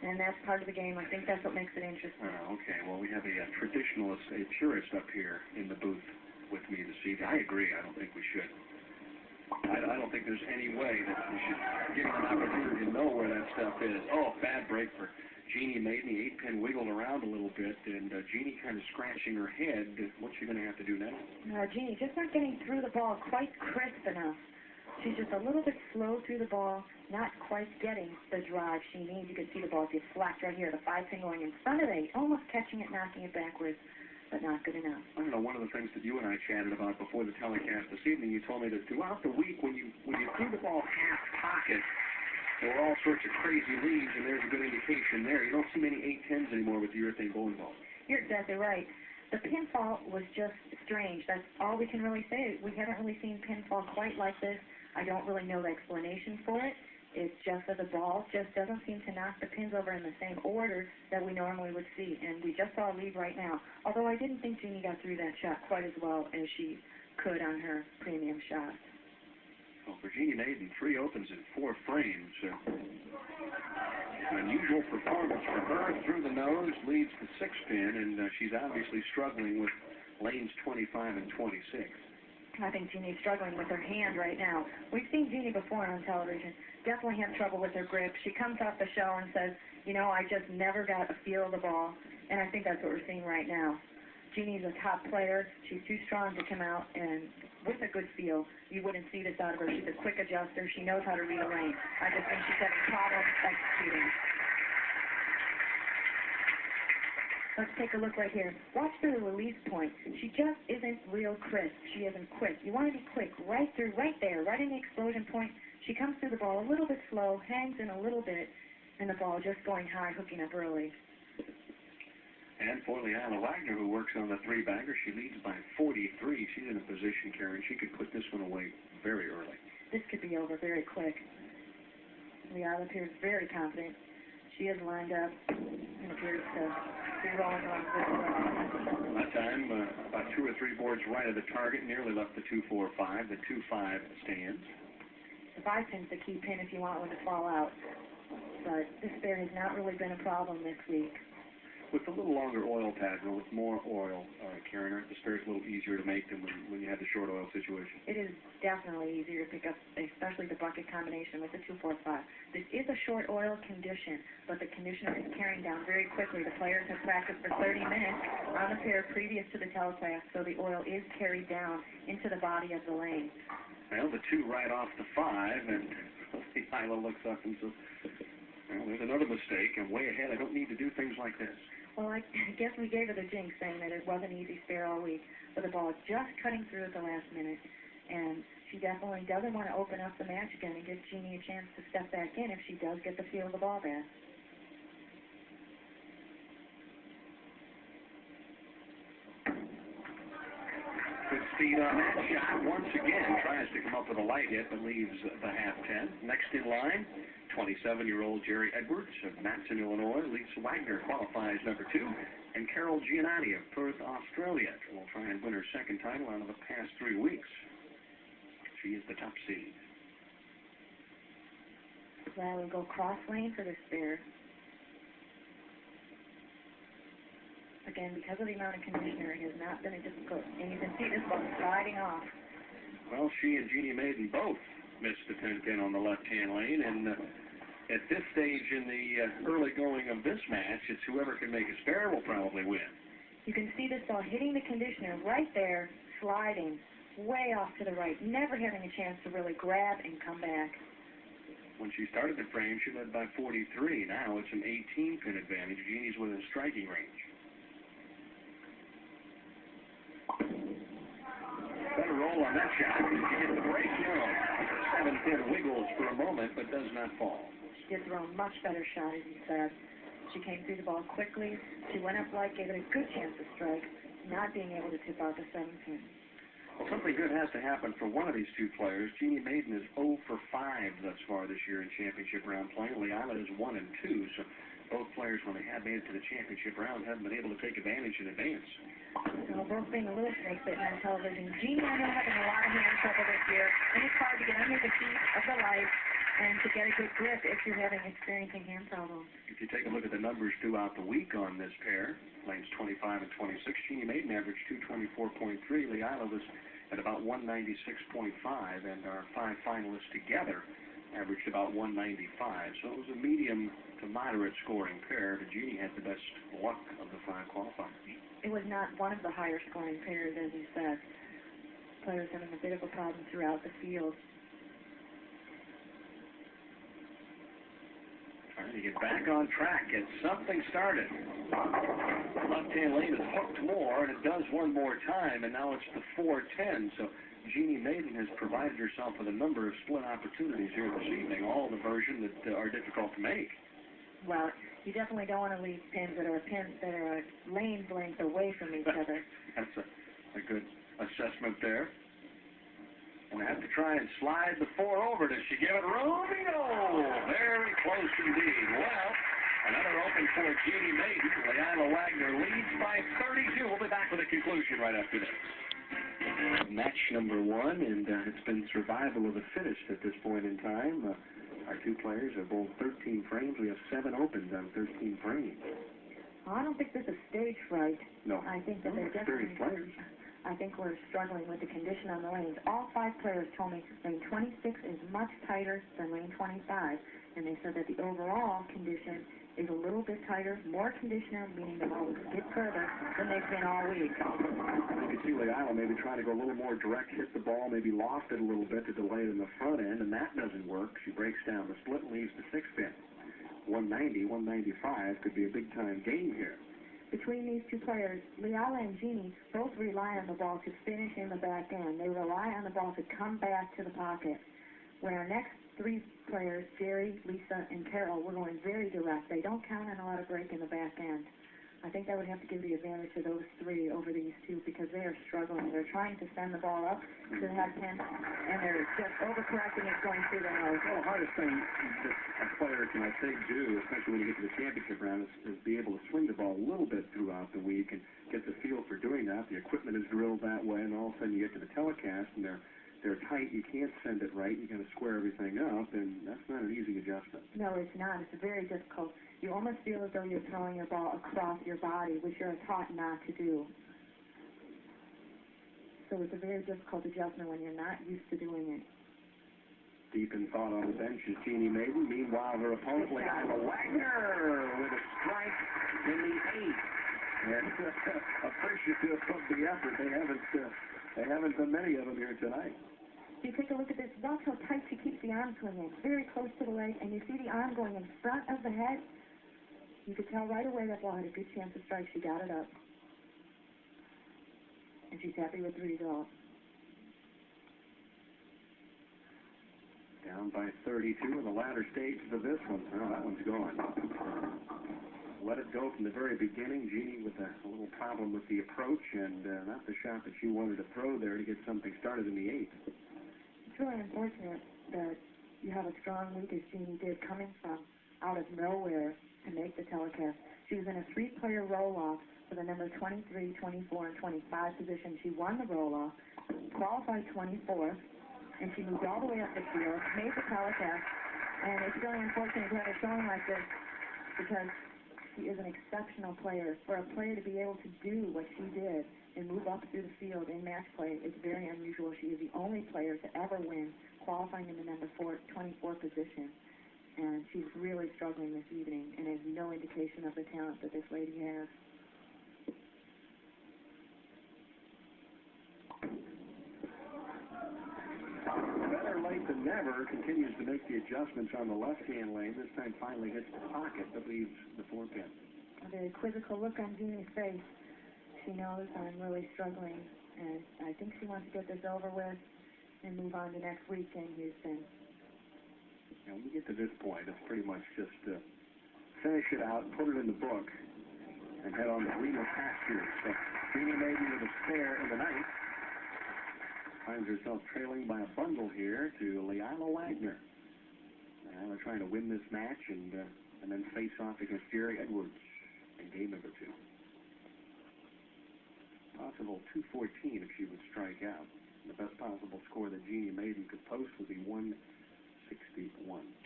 and that's part of the game. I think that's what makes it interesting. Okay, well, we have a traditionalist, a purist up here in the booth with me this evening. I agree. I don't think we should. I don't think there's any way that we should give them an opportunity to know where that stuff is. Oh, bad break for Jeanne Maiden. The 8-pin wiggled around a little bit, and Jeanne kind of scratching her head. What's she going to have to do now? Jeanne just not getting through the ball quite crisp enough. She's just a little bit slow through the ball, not quite getting the drive she needs. You can see the ball get flapped right here, the 5-pin going in front of it, almost catching it, knocking it backwards, but not good enough. I don't know, one of the things that you and I chatted about before the telecast this evening, you told me that throughout the week when you threw the ball half pocket, there were all sorts of crazy leads, and there's a good indication there. You don't see many 8-10s anymore with the urethane bowling ball. You're exactly right. The pinfall was just strange. That's all we can really say. We haven't really seen pinfall quite like this. I don't really know the explanation for it. It's just that the ball just doesn't seem to knock the pins over in the same order that we normally would see. And we just saw a lead right now. Although I didn't think Jeanne got through that shot quite as well as she could on her premium shot. Well, for Jeanne Maiden, 3 opens in 4 frames. An unusual performance for her. Through the nose, leads the 6-pin, and she's obviously struggling with lanes 25 and 26. I think Jeanne's struggling with her hand right now. We've seen Jeanne before on television. Definitely have trouble with her grip. She comes off the show and says, you know, I just never got a feel of the ball. And I think that's what we're seeing right now. Jeanne's a top player. She's too strong to come out and with a good feel. You wouldn't see this out of her. She's a quick adjuster. She knows how to read a lane. I just think she's having problems executing. Let's take a look right here. Watch for the release point. She just isn't real crisp. She isn't quick. You want to be quick right through, right there, right in the explosion point. She comes through the ball a little bit slow, hangs in a little bit, and the ball just going high, hooking up early. And for Leila Wagner, who works on the 3-bagger, she leads by 43. She's in a position, Karen. She could put this one away very early. This could be over very quick. Leila appears very confident. She is lined up and appears to be rolling along very well. That time, about 2 or 3 boards right of the target, nearly left the 2-4-5. The 2-5 stands. The 5-pin's the key pin if you want one to fall out. But this spare has not really been a problem this week. With a little longer oil pattern, with more oil, Karen, aren't the spares a little easier to make than when you have the short oil situation? It is definitely easier to pick up, especially the bucket combination with the 2-4-5. This is a short oil condition, but the conditioner is carrying down very quickly. The players have practiced for 30 minutes on the pair previous to the telecast, so the oil is carried down into the body of the lane. Well, the 2 right off the 5, and Leila looks up and says, well, there's another mistake. I'm way ahead. I don't need to do things like this. Well, I guess we gave her the jinx saying that it wasn't easy spare all week, but the ball is just cutting through at the last minute, and she definitely doesn't want to open up the match again and give Jeanne a chance to step back in if she does get the feel of the ball back. Good speed on that shot. Once again, tries to come up with a light hit, but leaves the half-10. Next in line, 27-year-old Jerry Edwards of Matson, Illinois. Lisa Wagner qualifies number 2. And Carol Giannotti of Perth, Australia, will try and win her 2nd title out of the past 3 weeks. She is the top seed. Well, we'll go cross lane for this spare. Again, because of the amount of conditioner, it has not been a difficult. And you can see this ball sliding off. Well, she and Jeanne Maiden both missed the 10-pin on the left-hand lane, and at this stage in the early going of this match, it's whoever can make a spare will probably win. You can see this ball hitting the conditioner right there, sliding way off to the right, never having a chance to really grab and come back. When she started the frame, she led by 43. Now it's an 18-pin advantage. Jeanne's within striking range. Better roll on that shot. Did she hit the break? No. 7-pin wiggles for a moment, but does not fall. She had thrown a much better shot, as you said. She came through the ball quickly. She went up light, gave it a good chance to strike, not being able to tip out the 7-pin. Well, something good has to happen for one of these 2 players. Jeanne Maiden is 0 for 5 thus far this year in championship round play. Leila is 1 and 2, so both players, when they have made it to the championship round, haven't been able to take advantage in advance. So both being a little snake-bitten on television. Jeanne, I know, having a lot of hand trouble this year, and it's hard to get under the heat of the light and to get a good grip if you're experiencing hand problems. If you take a look at the numbers throughout the week on this pair, lanes 25 and 26, Jeanne Maiden averaged 224.3. Leila was at about 196.5, and our 5 finalists together averaged about 195. So it was a medium to moderate scoring pair, but Jeanne had the best luck of the 5 qualifiers. It was not one of the higher scoring pairs, as you said. Players having a bit of a problem throughout the field. Trying to get back on track, get something started. Left-hand lane is hooked more, and it does one more time, and now it's the 410. So Jeanne Maiden has provided herself with a number of split opportunities here this evening, all the version that are difficult to make. Well, you definitely don't want to leave pins that are a lane's length away from each other. That's a good assessment there. And I have to try and slide the 4 over. Does she give it room? No! Very close indeed. Well, another open for Jeanne Maiden. Leila Wagner leads by 32. We'll be back with a conclusion right after this. Match number 1, and it's been survival of the fittest at this point in time. Our 2 players are both 13 frames. We have 7 opens on 13 frames. Well, I don't think this is stage fright. No. I think that they're definitely... players. I think we're struggling with the condition on the lanes. All 5 players told me lane 26 is much tighter than lane 25, and they said that the overall condition is a little bit tighter, more conditioner, meaning the ball will skip further than they've been all week. You can see Leila maybe trying to go a little more direct, hit the ball, maybe loft it a little bit to delay it in the front end, and that doesn't work. She breaks down the split and leaves the 6 pin. 190, 195 could be a big-time game here. Between these 2 players, Leila and Jeanne both rely on the ball to finish in the back end. They rely on the ball to come back to the pocket. When our next 3 players, Jerry, Lisa, and Carol, we're going very direct. They don't count on a lot of break in the back end. I think that would have to give the advantage to those 3 over these 2 because they are struggling. They're trying to send the ball up to the head pin, and they're just overcorrecting it going through the nose. Well, the hardest thing that a player can, I think, do, especially when you get to the championship round, is be able to swing the ball a little bit throughout the week and get the feel for doing that. The equipment is drilled that way, and all of a sudden you get to the telecast, and they're tight. You can't send it right. You got to square everything up, and that's not an easy adjustment. No, it's not. It's very difficult. You almost feel as though you're throwing your ball across your body, which you're taught not to do. So it's a very difficult adjustment when you're not used to doing it. Deep in thought on the bench is Jeanne Maiden. Meanwhile, her opponent, Leila Wagner, with a strike in the 8th. And appreciative of the effort. They haven't done many of them here tonight. You take a look at this. Watch how tight she keeps the arm swinging. Very close to the leg, and you see the arm going in front of the head. You could tell right away that ball had a good chance to strike. She got it up. And she's happy with the result. Down by 32 in the latter stages of this one. Oh, that one's gone. Let it go from the very beginning. Jeanne with a little problem with the approach and not the shot that she wanted to throw there to get something started in the 8th. It's really unfortunate that you have a strong week as Jeanne did, coming from out of nowhere to make the telecast. She was in a 3-player roll-off for the number 23, 24, and 25 position. She won the roll-off, qualified 24th, and she moved all the way up the field, made the telecast, and it's really unfortunate to have a showing like this because she is an exceptional player. For a player to be able to do what she did and move up through the field in match play, it's very unusual. She is the only player to ever win, qualifying in the number 24 position. And she's really struggling this evening, and there's no indication of the talent that this lady has. Better late than never continues to make the adjustments on the left-hand lane. This time finally hits the pocket that leaves the 4 pin. A very quizzical look on Jeanne's face. She knows I'm really struggling, and I think she wants to get this over with and move on to next week in Houston. Now, when we get to this point, it's pretty much just finish it out, put it in the book, and head on to greener pastures. So Jeanne Maiden with a spare in the 9th. Finds herself trailing by a bundle here to Leila Wagner. They're trying to win this match and then face off against Jerry Edwards in game number 2. Possible 214 if she would strike out. The best possible score that Jeanne Maiden could post would be 1 61.